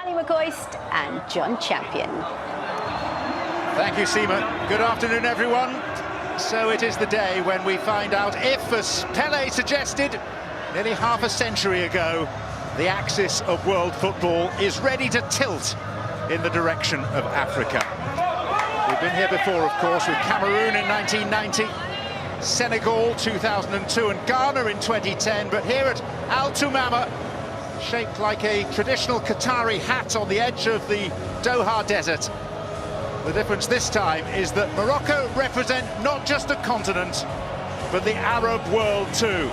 Ali McCoist and John Champion. Thank you, Seema. Good afternoon, everyone. So it is the day when we find out if, as Pelé suggested nearly half a century ago, the axis of world football is ready to tilt in the direction of Africa. We've been here before, of course, with Cameroon in 1990, Senegal 2002 and Ghana in 2010, but here at Al Tumama, shaped like a traditional Qatari hat on the edge of the Doha Desert. The difference this time is that Morocco represent not just a continent, but the Arab world too.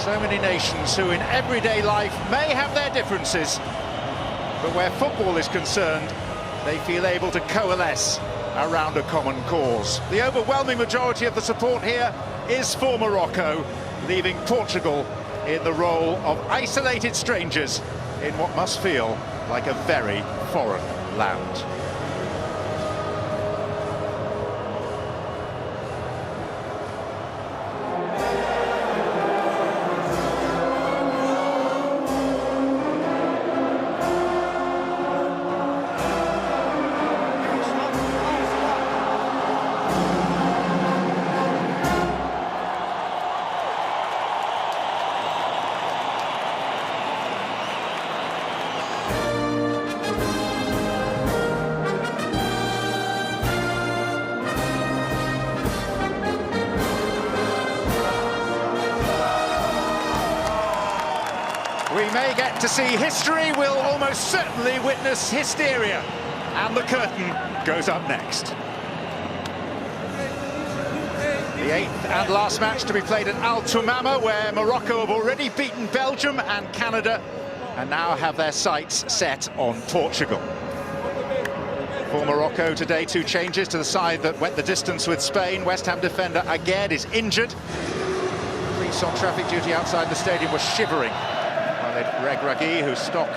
So many nations who in everyday life may have their differences, but where football is concerned, they feel able to coalesce around a common cause. The overwhelming majority of the support here is for Morocco, leaving Portugal in the role of isolated strangers in what must feel like a very foreign land. We may get to see history, we'll almost certainly witness hysteria. And the curtain goes up next. The eighth and last match to be played at Al Tumama, where Morocco have already beaten Belgium and Canada, and now have their sights set on Portugal. For Morocco today, two changes to the side that went the distance with Spain. West Ham defender Aguerd is injured. Police on traffic duty outside the stadium were shivering. Reg Ragui, who stopped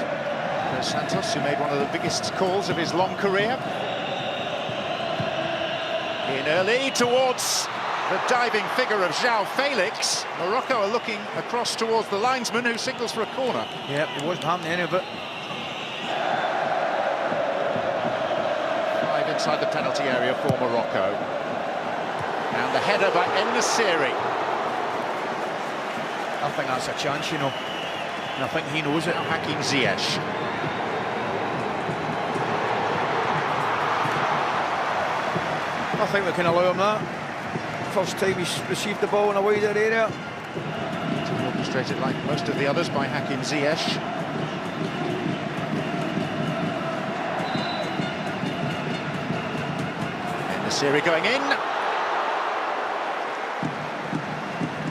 Dos Santos, who made one of the biggest calls of his long career. In early towards the diving figure of João Felix. Morocco are looking across towards the linesman, who signals for a corner. Yeah, it wasn't happening any of it. 5 inside the penalty area for Morocco. And the header by En-Nesyri. I think that's a chance, you know. And I think he knows it. Now Hakim Ziyech. I think we can allow him that. First time he's received the ball in a wider area. Orchestrated like most of the others by Hakim Ziyech. En-Nesyri going in.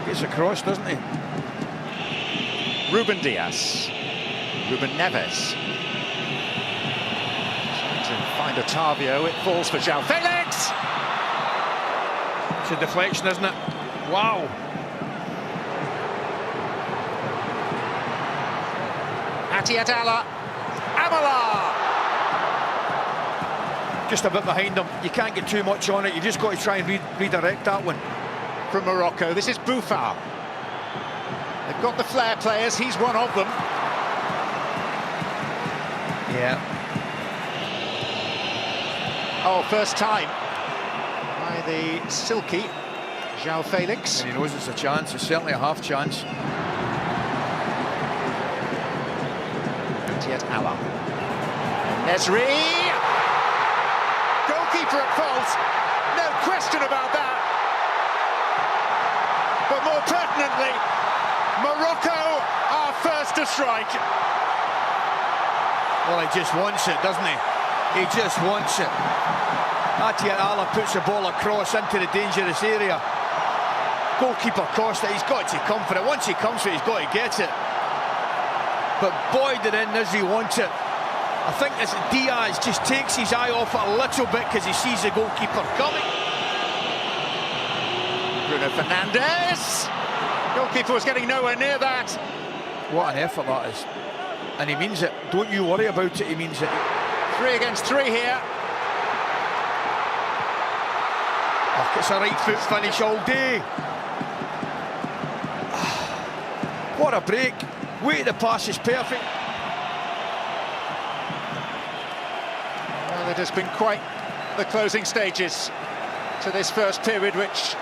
Gets across, doesn't he? Ruben Dias, Ruben Neves. Trying to find Otavio, it falls for João Felix! It's a deflection, isn't it? Wow! Atiat Amala! Just a bit behind him. You can't get too much on it. You just got to try and redirect that one. From Morocco, this is Boufal. They've got the flair players, he's one of them. Yeah. Oh, first time by the silky João Felix. And he knows it's a chance, it's certainly a half chance. Atiat Allah. Nesri! Goalkeeper at fault, no question about that. But more pertinently, Morocco are first to strike. Well, he just wants it, doesn't he? He just wants it. Atiat Allah puts the ball across into the dangerous area. Goalkeeper Costa, he's got to come for it. Once he comes for it, he's got to get it. But boy, did En-Nesyri want it. I think this Diaz just takes his eye off it a little bit because he sees the goalkeeper coming. Bruno Fernandes. Goalkeeper was getting nowhere near that. What an effort that is. And he means it. Don't you worry about it, he means it. 3 against 3 here. Oh, it's a right foot finish all day. What a break. Weight of the pass is perfect. it has been quite the closing stages to this first period, which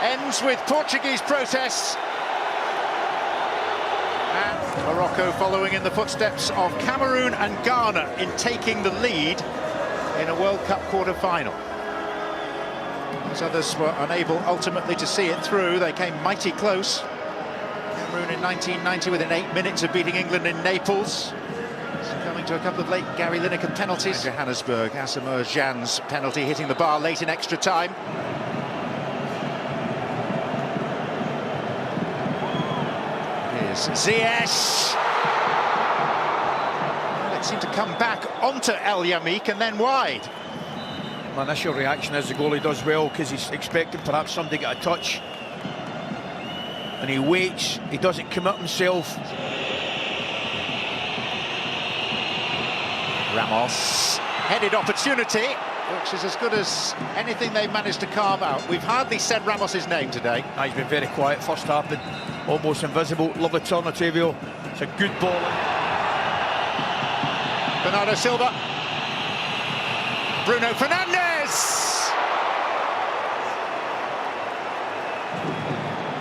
ends with Portuguese protests. And Morocco following in the footsteps of Cameroon and Ghana in taking the lead in a World Cup quarter-final. As others were unable ultimately to see it through, they came mighty close. Cameroon in 1990 within 8 minutes of beating England in Naples. Coming to a couple of late Gary Lineker penalties. Johannesburg, Asamoah Gyan's penalty hitting the bar late in extra time. Here's Ziyech. Well, it seemed to come back onto El Yamik and then wide. My initial reaction is the goalie does well because he's expecting perhaps somebody to get a touch. And he waits, he doesn't commit himself. Ramos, headed opportunity, which is as good as anything they've managed to carve out. We've hardly said Ramos's name today. He's been very quiet, first half, been almost invisible. Lovely turn, Otavio. It's a good ball. Bernardo Silva. Bruno Fernandes!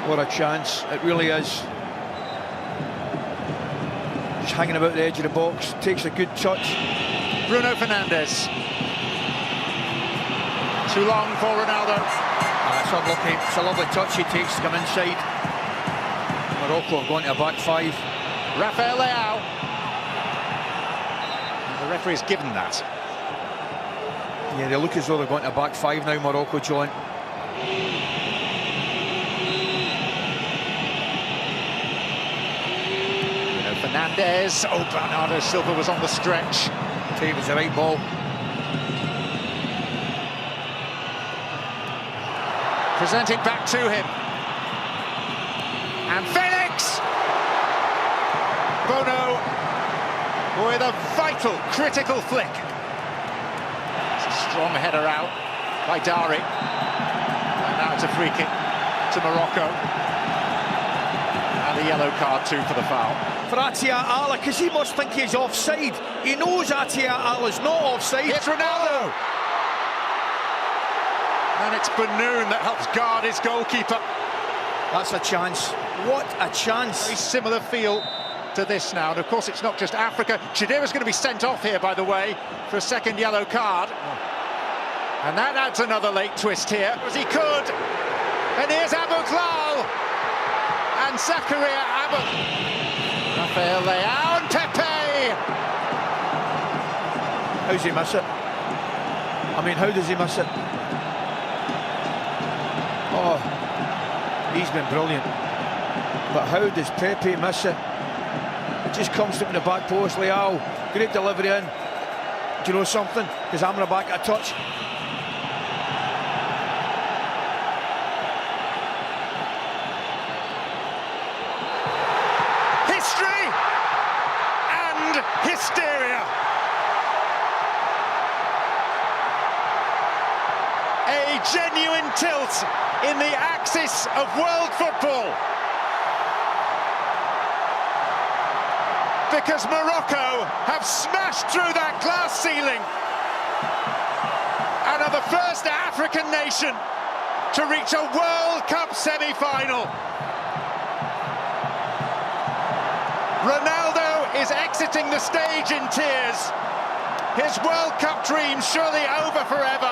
What a chance, it really is. Just hanging about the edge of the box, takes a good touch. Bruno Fernandes. Too long for Ronaldo. That's unlucky, it's a lovely touch he takes to come inside. Morocco have gone to a back five. Rafael Leao. And the referee's given that. Yeah, they look as though they're going to a back five now, Morocco, John. Fernandes. Oh, Bernardo Silva was on the stretch. It was the right ball. Presented back to him. And Felix! Bono with a vital, critical flick. It's a strong header out by Dari. And now it's a free kick to Morocco. And a yellow card too for the foul. For Atia Allah, because he must think he's offside. He knows Atia Allah's not offside. It's Ronaldo! And it's Banoun that helps guard his goalkeeper. That's a chance. What a chance. Very similar feel to this now. And of course, it's not just Africa. Chidira's going to be sent off here, by the way, for a second yellow card. And that adds another late twist here, as he could. And here's Abu Klal. And Zakaria Abu. Rafael Leao and Pepe! How's he miss it? I mean, how does he miss it? Oh, he's been brilliant. But how does Pepe miss it? It just comes to him in the back post. Leao, great delivery in. Do you know something? Because Amrabat back at a touch. Hysteria. A genuine tilt in the axis of world football. Because Morocco have smashed through that glass ceiling and are the first African nation to reach a World Cup semi-final. Ronaldo is exiting the stage in tears. His World Cup dream surely over forever.